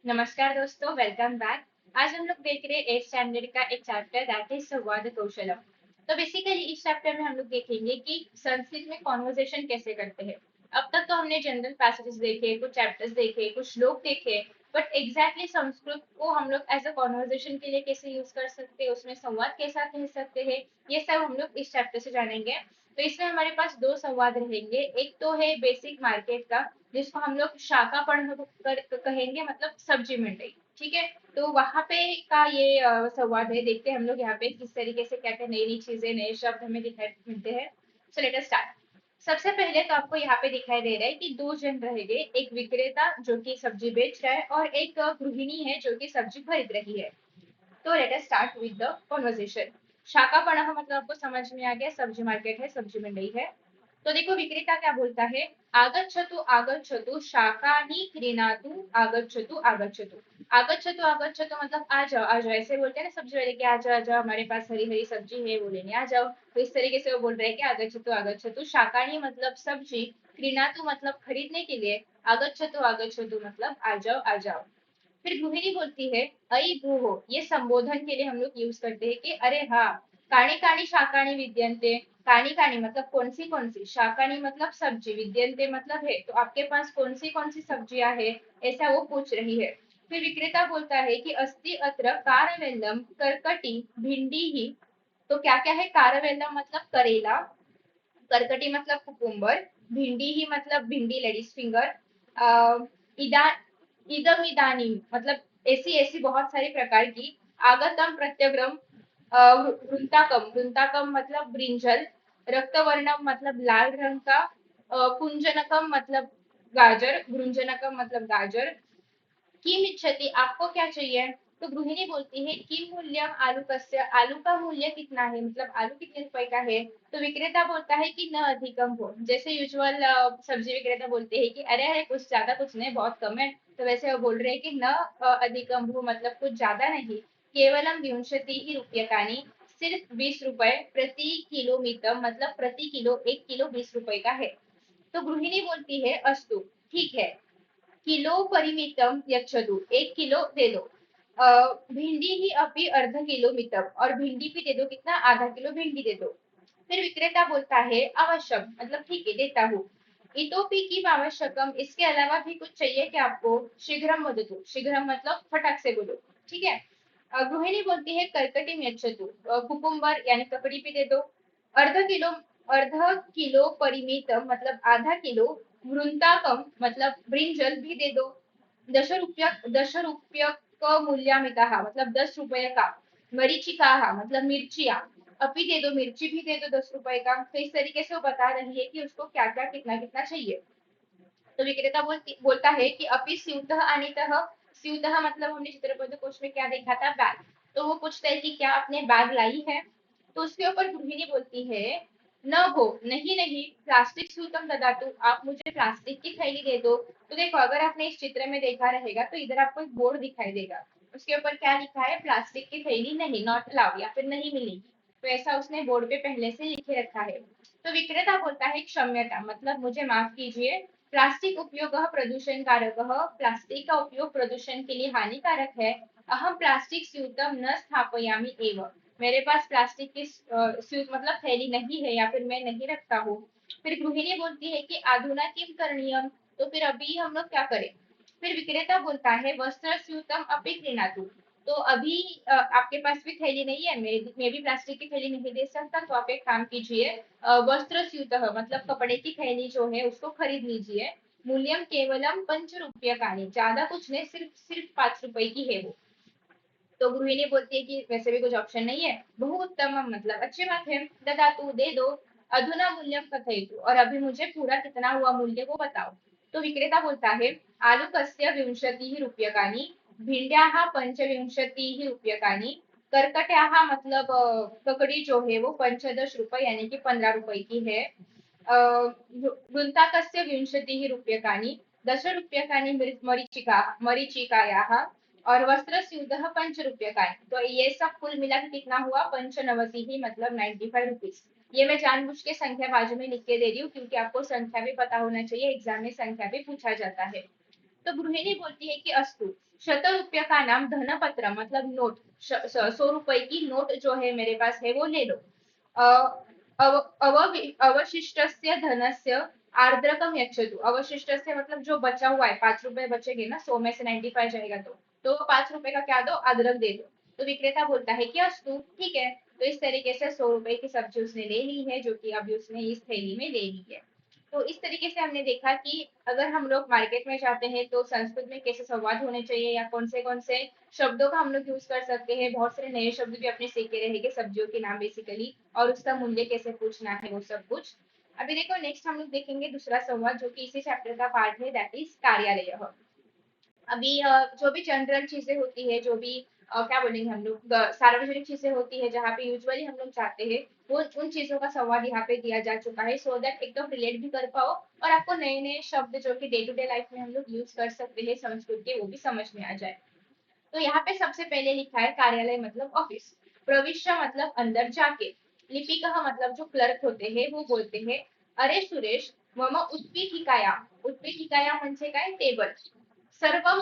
नमस्कार दोस्तों, welcome back. आज हम लोग देख रहे हैं 8th स्टैंडर्ड का एक चैप्टर दैट इज संवाद कौशलम। तो बेसिकली इस चैप्टर में हम लोग देखेंगे कि संस्कृत में कॉन्वर्सेशन कैसे करते हैं। अब तक तो हमने जनरल पैसेजेस देखे, कुछ चैप्टर्स देखे, कुछ श्लोक देखे, बट एग्जैक्टली संस्कृत को हम लोग एज अ कॉन्वर्सेशन के लिए कैसे यूज कर सकते हैं, उसमें संवाद कैसा कह सकते हैं, ये सब हम लोग इस चैप्टर से जानेंगे। तो इसमें हमारे पास दो संवाद रहेंगे। एक तो है बेसिक मार्केट का, जिसको हम लोग शाखा पढ़ कहेंगे, मतलब सब्जी मंडी। ठीक है। तो वहां पे का ये संवाद है। देखते हैं हम लोग यहाँ पे किस तरीके से क्या क्या नई नई चीजें, नए शब्द हमें दिखाई मिलते हैं। So let us start. सबसे पहले तो आपको यहाँ पे दिखाई दे रहा है कि दो जन रहेंगे, एक विक्रेता जो कि सब्जी बेच रहा है और एक गृहिणी है जो कि सब्जी खरीद रही है। तो let us start with the conversation. शाकापणः मतलब आपको समझ में आ गया, सब्जी मार्केट है, सब्जी मंडी है। तो देखो विक्रेता क्या बोलता है। आगच्छतु आगच्छतु शाकानि क्रीणातु आगच्छतु आगच्छतु। आगच्छतु आगच्छतु मतलब आ जाओ आ जाओ, ऐसे बोलते हैं ना सब्जी वाले, के आ जाओ आ जाओ, हमारे पास हरी हरी सब्जी है, वो लेने आ जाओ। तो इस तरीके से वो बोल रहे हैं कि आगच्छतु आगच्छतु। शाकानि मतलब सब्जी, क्रीणातु मतलब खरीदने के लिए, आगच्छतु आगच्छतु मतलब आ जाओ आ जाओ। फिर गृहिणी बोलती है, अई भूहो, ये संबोधन के लिए हम लोग यूज करते हैं कि अरे हाँ, काणी काणी शाकानी विद्यन्ते। काणी काणी मतलब कौन सी, शाकानी मतलब सब्जी, विद्यन्ते मतलब है, तो आपके पास कौन सी सब्जियां है, ऐसा वो पूछ रही है। फिर विक्रेता बोलता है कि अस्ति अत्र कारवेल्लम करकटी भिंडी ही। तो क्या क्या है, कारवेल्लम मतलब करेला, करकटी मतलब कुकुम्बर, भिंडी ही मतलब भिंडी, लेडीज फिंगर, इदा इदम इदानी मतलब ऐसी ऐसी बहुत सारी प्रकार की, आगतम प्रत्यग्रम, वृंताकम, वृंताकम मतलब ब्रिंजल, रक्तवर्णम मतलब लाल रंग का, कुंजनकम मतलब गाजर, भ्रुंजनकम मतलब गाजर, किम इच्छति आपको क्या चाहिए। तो गृहिणी बोलती है किम मूल्यम आलू कस्य, आलू का मूल्य कितना है, मतलब आलू कितने रुपए का है। तो विक्रेता बोलता है कि न अधिकम हो, जैसे यूजुअल सब्जी विक्रेता बोलते हैं कि अरे अरे कुछ ज्यादा कुछ नहीं, बहुत कम है। तो वैसे वो बोल रहे हैं कि न अधिकम हो मतलब कुछ ज्यादा नहीं, केवलम विंशति ही रुपयकानी, सिर्फ 20 रुपए प्रति किलो मितम मतलब प्रति किलो, 1 किलो 20 रुपए का है। तो गृहिणी बोलती है अस्तु, ठीक है, किलो परिमितम यच्छतु, 1 किलो दे दो। भिंडी ही अभी अर्ध किलो मितम, और भिंडी भी दे दो, कितना, आधा किलो भिंडी दे दो। फिर विक्रेता बोलता है आवश्यक मतलब ठीक है देता हूँ। इतोपि की आवश्यकम, इसके अलावा भी कुछ चाहिए क्या आपको। शीघ्रम वदतु, शीघ्रम मतलब फटाक से बोलो। ठीक है। गृहिणी बोलती है कर्कटिम यच्छतु, कुकुम्बर यानी ककड़ी भी दे दो। अर्ध किलो, अर्ध किलो परिमितम मतलब आधा किलो, वृंताकम मतलब ब्रिंजल भी दे दो। दश रुपया का मूल्यामिता मतलब 10 रुपये का। मरीचिका मतलब मिर्चिया, अभी दे दो, मिर्ची भी दे दो 10 रुपए का। तो इस तरीके से वो बता रही है कि उसको क्या क्या कितना कितना चाहिए। तो विक्रेता बोलता है कि अपि स्यूतः आनीतः। स्यूतः मतलब हमने चित्रपद कोश में क्या देखा था, बैग। तो वो पूछता है कि क्या आपने बैग लाई है। तो उसके ऊपर गृहिणी बोलती है, न हो, नहीं नहीं, प्लास्टिक स्यूतम ददातु, आप मुझे प्लास्टिक की थैली दे दो। तो देखो अगर आपने इस चित्र में देखा रहेगा तो इधर आपको एक बोर्ड दिखाई देगा, उसके ऊपर क्या लिखा है, प्लास्टिक की थैली नहीं, नॉट अलाउड, या फिर नहीं मिलेगी। तो ऐसा उसने बोर्ड पे पहले से लिखे रखा है। तो विक्रेता बोलता है क्षम्यता मतलब मुझे माफ कीजिए, प्लास्टिक उपयोग प्रदूषण कारक, प्लास्टिक का उपयोग प्रदूषण के लिए हानिकारक है। अहम प्लास्टिक स्यूतम न स्थापयामी एवं, मेरे पास प्लास्टिक की स्यूत मतलब थैली नहीं है, या फिर मैं नहीं रखता हूँ। फिर गृहिणी बोलती है कि अधुना किम करणीयम, तो फिर अभी हम लोग क्या करें। फिर विक्रेता बोलता है वस्त्र स्यूतम अपि क्रीणातु, तो अभी आपके पास भी थैली नहीं है, मैं भी प्लास्टिक की थैली नहीं दे सकता, तो आप एक काम कीजिए, वस्त्र स्यूतः मतलब कपड़े की थैली जो है उसको खरीद लीजिए। मूल्यम केवलम 5 रुपये, ज्यादा कुछ नहीं, सिर्फ सिर्फ 5 रुपए की है वो। तो गृहिणी बोलती है कि वैसे भी कुछ ऑप्शन नहीं है। बहु उत्तम मतलब अच्छी बात है, दादा तू दे दो। अधुना मूल्यम कथयतु, और अभी मुझे पूरा कितना हुआ मूल्य वो बताओ। तो विक्रेता बोलता है आलूकस्य विंशतिः रूप्यकाणि, भिंड्याः पंचविंशतिः रूप्यकाणि, कर्कट्याः मतलब ककड़ी जो है वो 15 रुपए यानी कि 15 रुपए की है। वृन्ताकस्य विंशतिः रूप्यकाणि, 10 रुपयकाणि मरीचिका, मरीचिकायाः, और वस्त्र स्यूतः 5 रुपयकाणि। तो ये सब कुल मिला के कितना हुआ, 95 ही मतलब 95 रुपीज। ये मैं जानबूझ के संख्या बाजू में लिख के दे रही हूँ क्योंकि आपको संख्या भी पता होना चाहिए, एग्जाम में संख्या भी पूछा जाता है। तो गृहिणी बोलती है कि अस्तु, 100 रुपये का नाम धनपत्र मतलब नोट, 100 रुपए की नोट जो है मेरे पास है वो ले लो। अ, अवशिष्टस्य धनस्य आर्द्रकम यच्छतु। अवशिष्टस्य मतलब जो बचा हुआ है, 5 रुपए बचेंगे ना, 100 में से 95 जाएगा तो 5 रुपए का क्या दो, अदरक दे दो। तो विक्रेता बोलता है कि अस्तु, ठीक है। तो इस तरीके से 100 रुपए की सब्जी उसने ले ली है, जो कि अभी उसने इस थैली में ले ली है। तो इस तरीके से हमने देखा कि अगर हम लोग मार्केट में जाते हैं तो संस्कृत में कैसे संवाद होने चाहिए, या कौन से शब्दों का हम लोग यूज कर सकते हैं। बहुत सारे नए शब्द भी अपने सीखे रहेंगे सब्जियों के नाम बेसिकली, और उसका मूल्य कैसे पूछना है वो सब कुछ। अभी देखो नेक्स्ट हम लोग देखेंगे दूसरा संवाद जो कि इसी चैप्टर का पार्ट है, दैट इज कार्यालय। अभी जो भी जनरल चीजें होती है, जो भी क्या बोलेंगे हम लोग, सार्वजनिक चीजें होती है जहाँ पे यूजुअली हम लोग जाते हैं, वो उन चीजों का संवाद यहाँ पे दिया जा चुका है, सो दैट एकदम रिलेट भी कर पाओ और आपको नए नए शब्द जो कि डे टू डे लाइफ में हम लोग यूज कर सकते हैं संस्कृत के, वो भी समझ में आ जाए। तो यहाँ पे सबसे पहले लिखा है कार्यालय मतलब ऑफिस, प्रविश्य मतलब अंदर जाके, लिपिक मतलब जो क्लर्क होते हैं वो बोलते हैं, अरे सुरेश, मम उत्पीठिकाया, उत्पीठिकाया म्हणजे काय, टेबल, सर्वम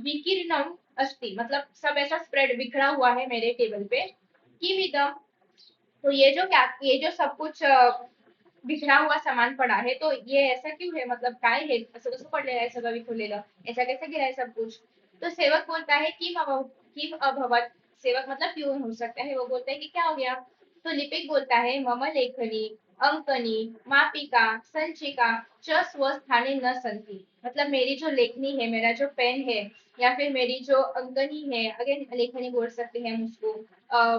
विकीर्णम अस्ति मतलब सब ऐसा स्प्रेड बिखरा हुआ है मेरे टेबल पे, कि विदम, तो ये जो क्या, ये जो सब कुछ बिखरा हुआ सामान पड़ा है, तो ये ऐसा क्यों है, मतलब काय है, असं कसं पडलेलं आहे सगळं विखुरलेलं, ऐसा कैसे गिरा है सब कुछ। तो सेवक बोलता है किम अभवत, सेवक मतलब क्यों हो सकता है, वो बोलता है कि क्या हो गया। तो लिपिक बोलता है, मम लेखनी, अंकनी, मापिका, संचिका च स्वस्थाने न संति, मतलब मेरी जो लेखनी है, मेरा जो पेन है, या फिर मेरी जो अंकनी है, अगेन लेखनी बोल सकते हैं हम उसको,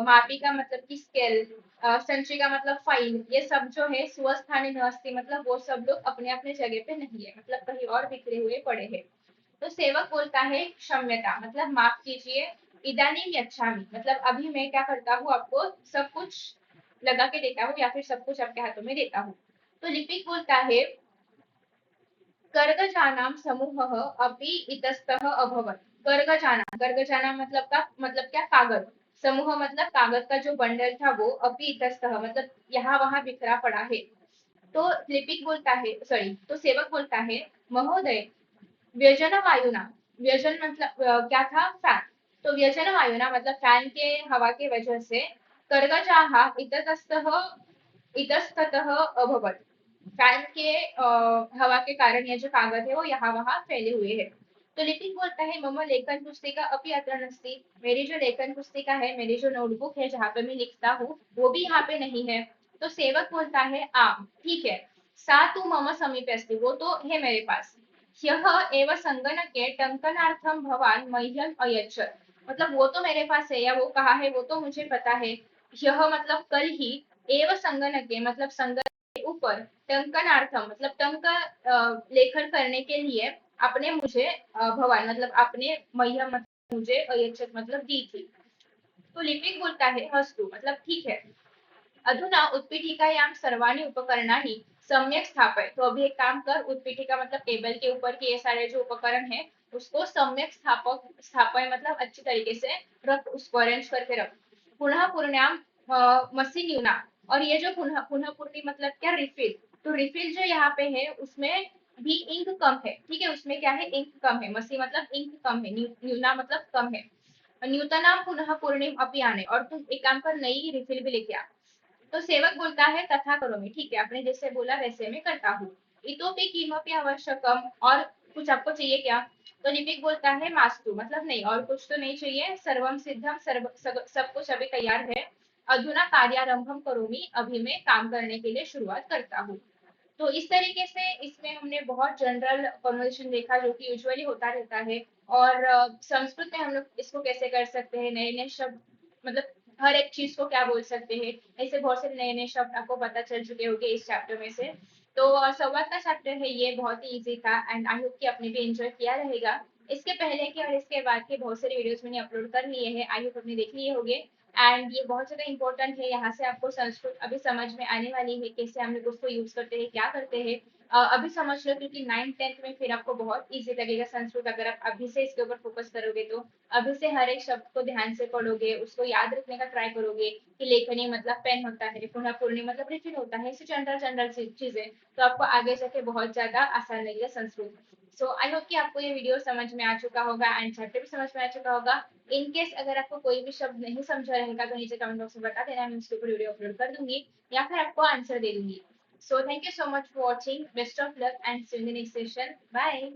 मापिका मतलब की स्केल, संचिका मतलब फाइल, ये सब जो है स्वस्थानी नस्ती मतलब वो सब लोग अपने अपने जगह पे नहीं है, मतलब कहीं और बिखरे हुए पड़े हैं। तो सेवक बोलता है क्षम्यता मतलब माफ कीजिए, इदानीम यच्छामि मतलब अभी मैं क्या करता हूँ, आपको सब कुछ लगा के देता हूँ, या फिर सब कुछ आपके हाथों में देता हूँ। तो लिपिक बोलता है, कर्गजानां समूहः अपि इतस्तः अभवत्। कर्गजाना मतलब क्या, कागज, समूह मतलब कागज का जो बंडल था वो, अपि इतस्तः मतलब यहाँ वहां बिखरा पड़ा है। तो लिपिक बोलता है, सॉरी, तो सेवक बोलता है, महोदय, व्यजन वायुना, व्यजन मतलब क्या था, फैन, तो व्यजन वायुना मतलब फैन के हवा के वजह से, कर्गजाः इतस्तः इतस्ततः अभवत्, फैन के हवा के कारण ये जो कागज है वो यहाँ वहां फैले हुए हैं। तो लिपिक बोलता है, मम लेखन पुस्तिका अपि अत्र नस्ति, मेरी जो लेखन पुस्तिका है, मेरी जो नोटबुक है जहाँ पे मैं लिखता हूँ, वो भी यहाँ पे नहीं है। तो सेवक बोलता है, आ ठीक है, सा तू मम समीपे अस्ति, वो तो है मेरे पास, ह्यः एव संगणके टंकनार्थम भवान मह्यम अयच्छत्, मतलब वो तो मेरे पास है, या वो कहा है वो तो मुझे पता है। यह मतलब कल ही, एव संगणके मतलब संगणक के ऊपर, टंकनार्थम मतलब टंक लेखन करने के लिए आपने मुझे भवान मतलब आपने मह्यम मतलब मुझे अयच्छत मतलब दी थी। तो लिपिक बोलता है, हस्तु मतलब ठीक है, अधुना उत्पीठिकायां सर्वाणि उपकरणानि सम्यक स्थापय, तो अभी एक काम कर, उत्पीठिका मतलब टेबल के ऊपर के ये सारे जो उपकरण है उसको सम्यक स्थापक, स्थापय मतलब अच्छी तरीके से रख, उसको अरेंज करके रख। पुनः पूर्णाम मसी न्यूना, और ये जो पुनः पुनः पूर्णी मतलब क्या, रिफिल, तो रिफिल जो यहाँ पे है उसमें भी इंक कम है, ठीक है, उसमें क्या है, इंक कम है, मसी मतलब इंक कम है, न्यूना मतलब कम है, न्यूतना पुनः पूर्णिम अपी आने, और तुम एक काम कर, नई रिफिल भी लेके आ। तो सेवक बोलता है, तथा करो मैं, ठीक है, आपने जैसे बोला वैसे मैं करता हूँ। इतोपि किमपि आवश्यकम, और कुछ आपको चाहिए क्या। तो लिपिक बोलता है, मास्तु मतलब नहीं, और कुछ तो नहीं चाहिए, सर्वम सिद्धम, सब कुछ अभी तैयार है, अधुना कार्यारंभम करोमि, अभी मैं काम करने के लिए शुरुआत करता हूँ। तो इस तरीके से इसमें हमने बहुत जनरल कॉन्वर्सेशन देखा जो कि यूजुअली होता रहता है, और संस्कृत में हम लोग इसको कैसे कर सकते हैं, नए नए शब्द, मतलब हर एक चीज को क्या बोल सकते हैं, ऐसे बहुत से नए नए शब्द आपको पता चल चुके होंगे इस चैप्टर में से। तो संवाद का चैप्टर है ये, बहुत ही इजी था, एंड आई होप कि आपने भी एंजॉय किया रहेगा। इसके पहले के और इसके बाद के बहुत सारे वीडियोस मैंने अपलोड कर लिए हैं, आई होप आपने देख लिए होंगे। एंड ये बहुत ज्यादा इंपॉर्टेंट है, यहाँ से आपको संस्कृत अभी समझ में आने वाली है, कैसे हम लोग उसको यूज करते हैं, क्या करते हैं। अभी समझ लो, क्योंकि 9th 10th में फिर आपको बहुत इजी लगेगा संस्कृत, अगर आप अभी से इसके ऊपर फोकस करोगे तो। अभी से हर एक शब्द को ध्यान से पढ़ोगे, उसको याद रखने का ट्राई करोगे, कि लेखनी मतलब पेन होता है, पुनः पूर्णी मतलब रिफिल होता है, ऐसी जनरल जनरल चीजें, तो आपको आगे जाके बहुत ज्यादा आसान लगेगा संस्कृत। सो आई होप कि आपको ये वीडियो समझ में आ चुका होगा एंड चैप्टर भी समझ में आ चुका होगा। इन केस अगर आपको कोई भी शब्द नहीं समझा रहेगा तो नीचे कमेंट बॉक्स में बता देना, मैं उसके ऊपर वीडियो अपलोड कर दूंगी या फिर आपको आंसर दे दूंगी। So thank you so much for watching, best of luck and see you in the next session, bye.